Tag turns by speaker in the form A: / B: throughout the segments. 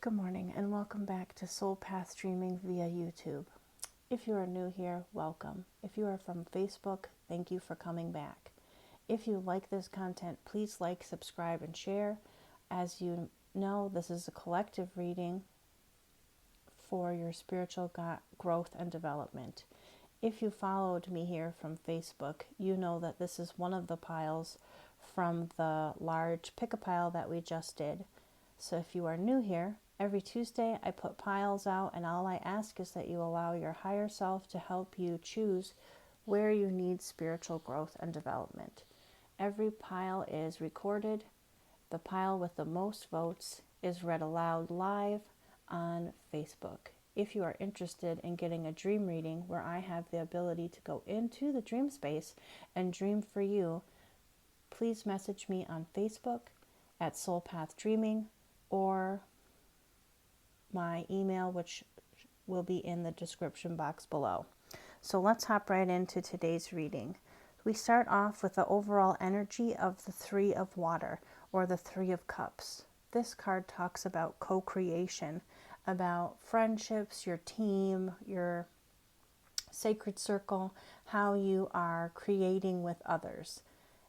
A: Good morning and welcome back to Soul Path Streaming via YouTube. If you are new here, welcome. If you are from Facebook, thank you for coming back. If you like this content, please like, subscribe, and share. As you know, this is a collective reading for your spiritual growth and development. If you followed me here from Facebook, you know that this is one of the piles from the large pick-a-pile that we just did. So if you are new here, every Tuesday I put piles out, and all I ask is that you allow your higher self to help you choose where you need spiritual growth and development. Every pile is recorded. The pile with the most votes is read aloud live on Facebook. If you are interested in getting a dream reading where I have the ability to go into the dream space and dream for you, please message me on Facebook at Soul Path Dreaming or my email, which will be in the description box below. So let's hop right into today's reading. We start off with the overall energy of the Three of Water, or the Three of Cups. This card talks about co-creation, about friendships, your team, your sacred circle, how you are creating with others.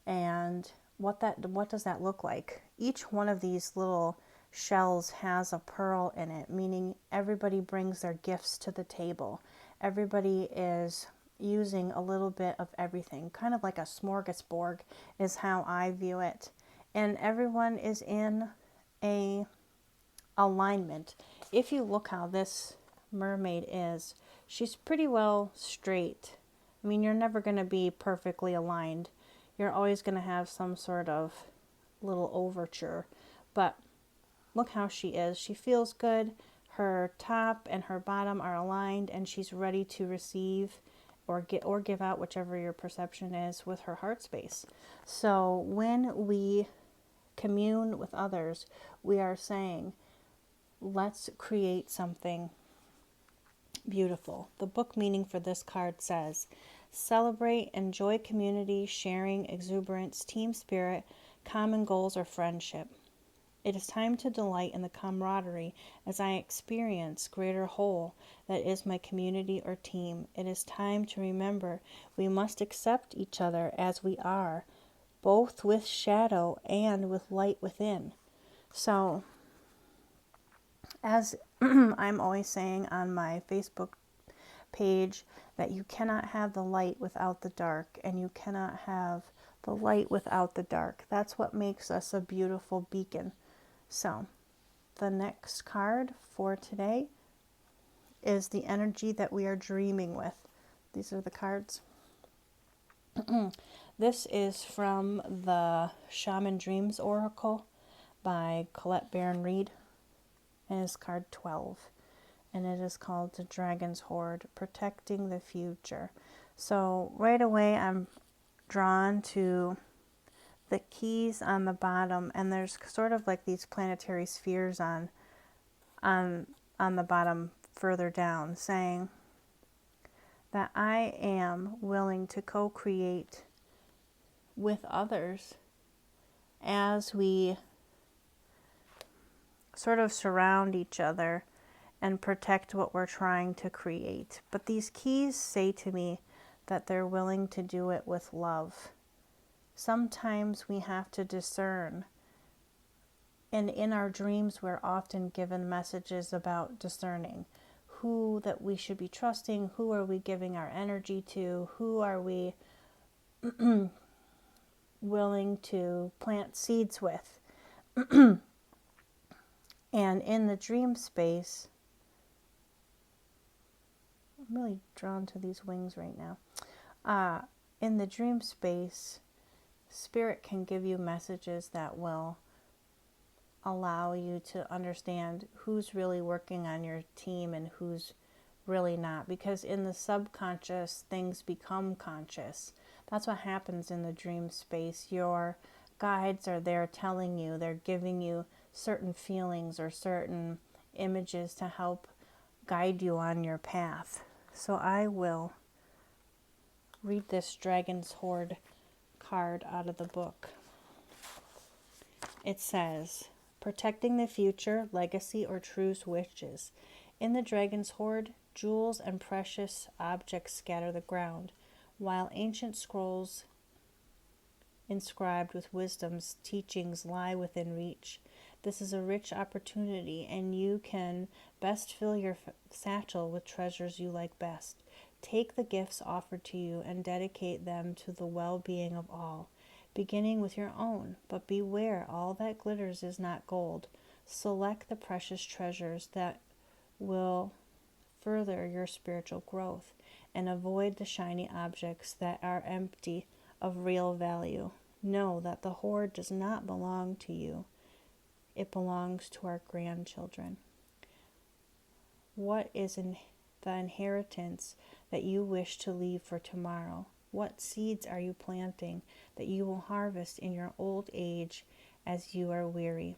A: And what does that look like? Each one of these little shells has a pearl in it, meaning everybody brings their gifts to the table. Everybody is using a little bit of everything, kind of like a smorgasbord is how I view it. And everyone is in a alignment. If you look how this mermaid is, she's pretty well straight. I mean, you're never going to be perfectly aligned. You're always going to have some sort of little overture, but look how she is. She feels good. Her top and her bottom are aligned, and she's ready to receive or give out, whichever your perception is, with her heart space. So when we commune with others, we are saying, let's create something beautiful. The book meaning for this card says, celebrate, enjoy community, sharing, exuberance, team spirit, common goals, or friendship. It is time to delight in the camaraderie as I experience greater whole that is my community or team. It is time to remember we must accept each other as we are, both with shadow and with light within. So, as I'm always saying on my Facebook page, that you cannot have the light without the dark, and you cannot have the light without the dark. That's what makes us a beautiful beacon. So, the next card for today is the energy that we are dreaming with. These are the cards. This is from the Shaman Dreams Oracle by Colette Baron-Reid, and it's card 12. And it is called The Dragon's Hoard, Protecting the Future. So right away I'm drawn to the keys on the bottom, and there's sort of like these planetary spheres on the bottom further down, saying that I am willing to co-create with others as we sort of surround each other and protect what we're trying to create. But these keys say to me that they're willing to do it with love. Sometimes we have to discern, and in our dreams we're often given messages about discerning who that we should be trusting, who are we giving our energy to, who are we willing to plant seeds with. And in the dream space, I'm really drawn to these wings right now. In the dream space, Spirit can give you messages that will allow you to understand who's really working on your team and who's really not. Because in the subconscious, things become conscious. That's what happens in the dream space. Your guides are there telling you, they're giving you certain feelings or certain images to help guide you on your path. So I will read this Dragon's Hoard card out of the book. It says, protecting the future, legacy, or true wishes. In the dragon's hoard, jewels and precious objects scatter the ground, while ancient scrolls inscribed with wisdom's teachings lie within reach. This is a rich opportunity, and you can best fill your satchel with treasures you like best. Take the gifts offered to you and dedicate them to the well-being of all, beginning with your own. But beware, all that glitters is not gold. Select the precious treasures that will further your spiritual growth, and avoid the shiny objects that are empty of real value. Know that the hoard does not belong to you. It belongs to our grandchildren. What is the inheritance that you wish to leave for tomorrow? What seeds are you planting that you will harvest in your old age as you are weary?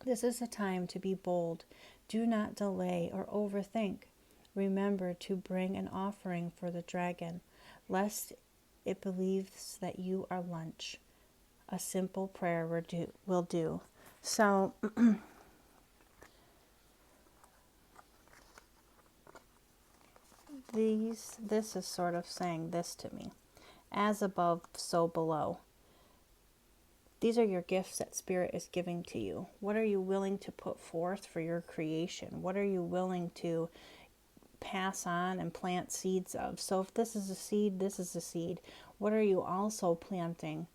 A: This is a time to be bold. Do not delay or overthink. Remember to bring an offering for the dragon, lest it believes that you are lunch. A simple prayer will do. So, this is sort of saying this to me. As above, so below. These are your gifts that Spirit is giving to you. What are you willing to put forth for your creation? What are you willing to pass on and plant seeds of? So if this is a seed, this is a seed. What are you also planting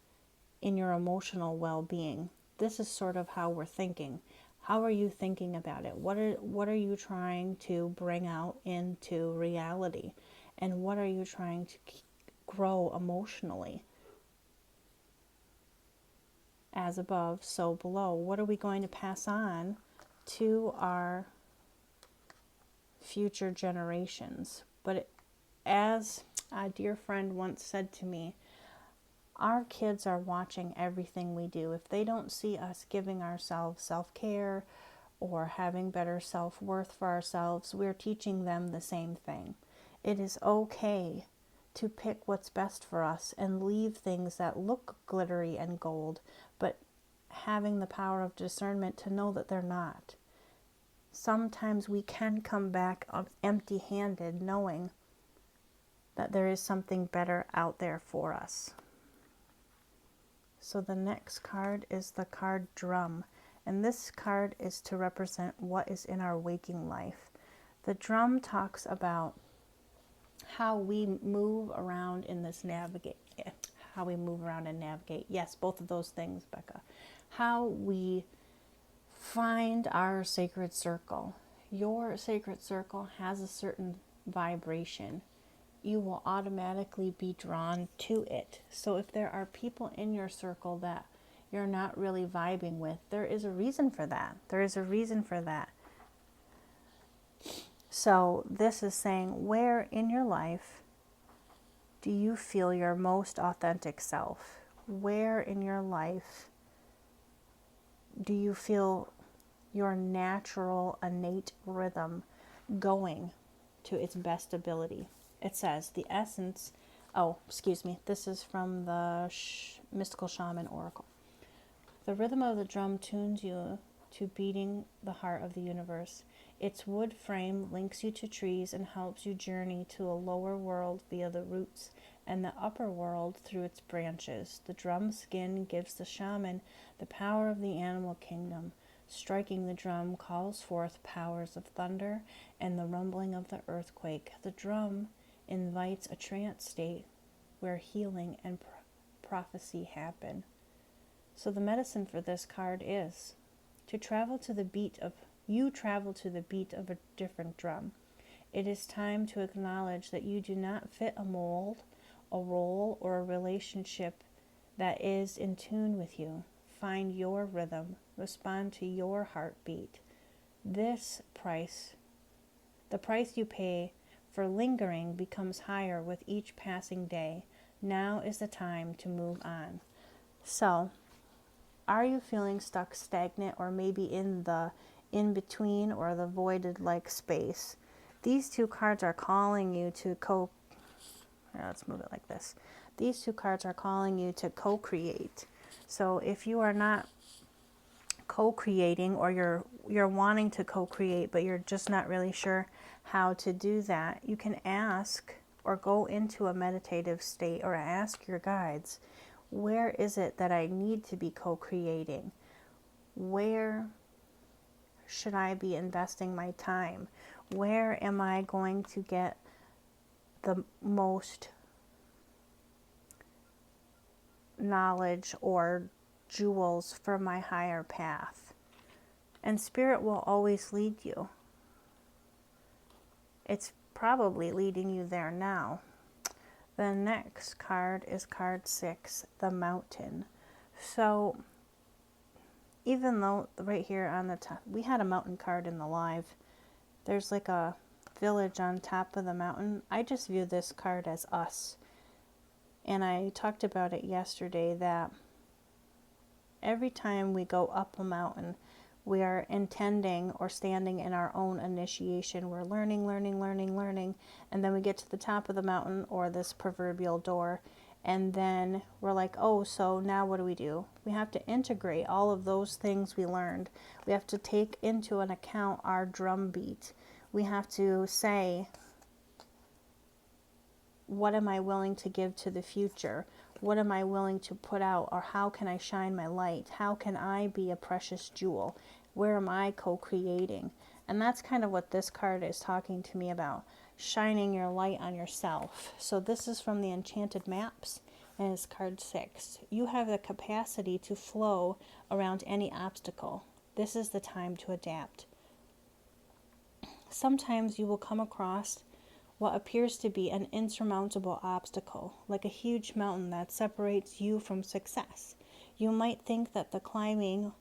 A: in your emotional well-being? This is sort of how we're thinking. How are you thinking about it? What are you trying to bring out into reality? And what are you trying to grow emotionally? As above, so below. What are we going to pass on to our future generations? But as a dear friend once said to me, our kids are watching everything we do. If they don't see us giving ourselves self-care or having better self-worth for ourselves, we're teaching them the same thing. It is okay to pick what's best for us and leave things that look glittery and gold, but having the power of discernment to know that they're not. Sometimes we can come back empty-handed, knowing that there is something better out there for us. So the next card is the card Drum, and this card is to represent what is in our waking life. The drum talks about how we move around in this how we move around and navigate. Yes, both of those things, Becca. How we find our sacred circle. Your sacred circle has a certain vibration. You will automatically be drawn to it. So if there are people in your circle that you're not really vibing with, there is a reason for that. There is a reason for that. So this is saying, where in your life do you feel your most authentic self? Where in your life do you feel your natural, innate rhythm going to its best ability? It says the essence, this is from the Mystical Shaman Oracle. The rhythm of the drum tunes you to beating the heart of the universe. Its wood frame links you to trees and helps you journey to a lower world via the roots and the upper world through its branches. The drum skin gives the shaman the power of the animal kingdom. Striking the drum calls forth powers of thunder and the rumbling of the earthquake. The drum invites a trance state where healing and prophecy happen. So the medicine for this card is to travel to the beat of a different drum. It is time to acknowledge that you do not fit a mold, a role, or a relationship that is in tune with you. Find your rhythm. Respond to your heartbeat. The price you pay for lingering becomes higher with each passing day. Now is the time to move on. So, are you feeling stuck, stagnant, or maybe in the in-between or the voided-like space? These two cards are calling you to let's move it like this. These two cards are calling you to co-create. So if you are not co-creating, or you're wanting to co-create, but you're just not really sure how to do that, you can ask or go into a meditative state or ask your guides, where is it that I need to be co-creating? Where should I be investing my time? Where am I going to get the most knowledge or jewels for my higher path? And Spirit will always lead you. It's probably leading you there now. The next card is card 6, the Mountain. So even though right here on the top, we had a mountain card in the live, there's like a village on top of the mountain. I just view this card as us. And I talked about it yesterday that every time we go up a mountain, we are intending or standing in our own initiation. We're learning, and then we get to the top of the mountain or this proverbial door, and then we're like, oh, so now what do? We have to integrate all of those things we learned. We have to take into an account our drum beat. We have to say, what am I willing to give to the future? What am I willing to put out? Or how can I shine my light? How can I be a precious jewel? Where am I co-creating? And that's kind of what this card is talking to me about, shining your light on yourself. So this is from the Enchanted Maps, and it's card 6. You have the capacity to flow around any obstacle. This is the time to adapt. Sometimes you will come across what appears to be an insurmountable obstacle, like a huge mountain that separates you from success. You might think that the climbing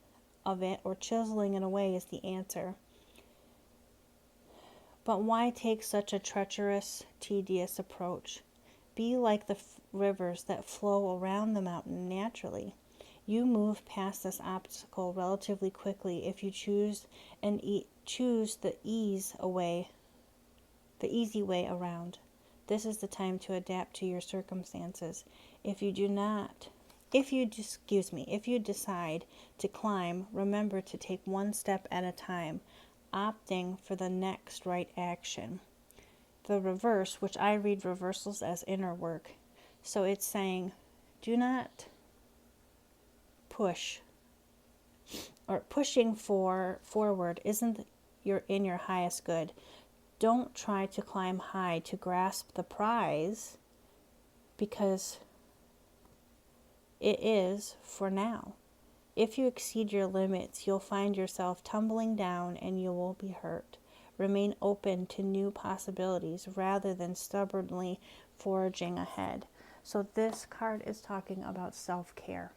A: of it or chiseling it away is the answer. But why take such a treacherous, tedious approach? Be like the rivers that flow around the mountain naturally. You move past this obstacle relatively quickly if you choose the easy way around. This is the time to adapt to your circumstances. If you decide to climb, remember to take one step at a time, opting for the next right action. The reverse, which I read reversals as inner work. So it's saying, do not push, or pushing forward isn't in your highest good. Don't try to climb high to grasp the prize, because it is for now. If you exceed your limits, you'll find yourself tumbling down and you will be hurt. Remain open to new possibilities rather than stubbornly forging ahead. So this card is talking about self-care.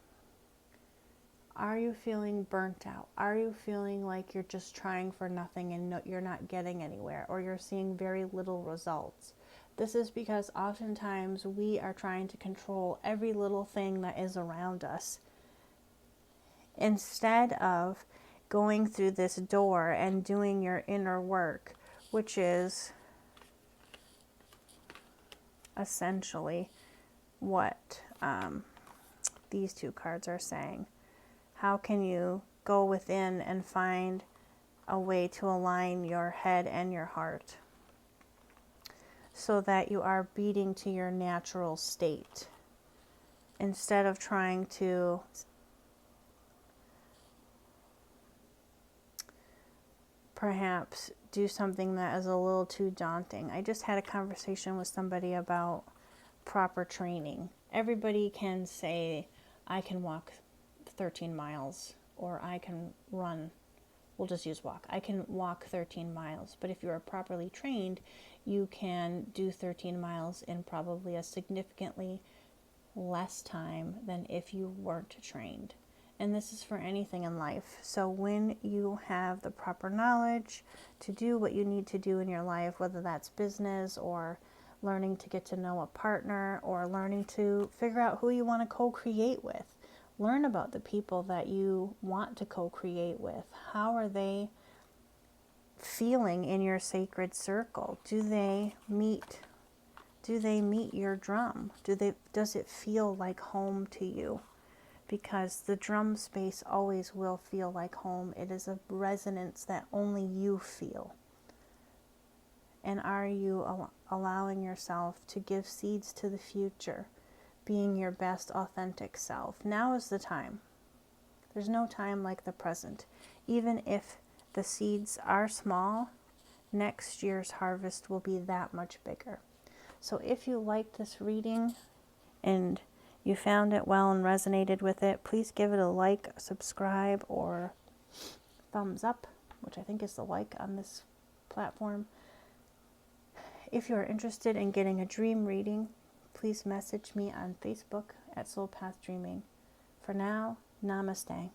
A: Are you feeling burnt out? Are you feeling like you're just trying for nothing and you're not getting anywhere, or you're seeing very little results? This is because oftentimes we are trying to control every little thing that is around us, instead of going through this door and doing your inner work, which is essentially what these two cards are saying. How can you go within and find a way to align your head and your heart so that you are beating to your natural state, instead of trying to perhaps do something that is a little too daunting. I just had a conversation with somebody about proper training. Everybody can say, I can walk 13 miles, or I can run, we'll just use walk. I can walk 13 miles, but if you are properly trained, you can do 13 miles in probably a significantly less time than if you weren't trained. And this is for anything in life. So when you have the proper knowledge to do what you need to do in your life, whether that's business or learning to get to know a partner or learning to figure out who you want to co-create with, learn about the people that you want to co-create with. How are they feeling in your sacred circle? Do they meet your drum? Does it feel like home to you? because the drum space always will feel like home. It is a resonance that only you feel. And are you allowing yourself to give seeds to the future, being your best authentic self? Now is the time. There's no time like the present. Even if the seeds are small, next year's harvest will be that much bigger. So if you liked this reading and you found it well and resonated with it, please give it a like, subscribe, or thumbs up, which I think is the like on this platform. If you are interested in getting a dream reading, please message me on Facebook at Soul Path Dreaming. For now, namaste.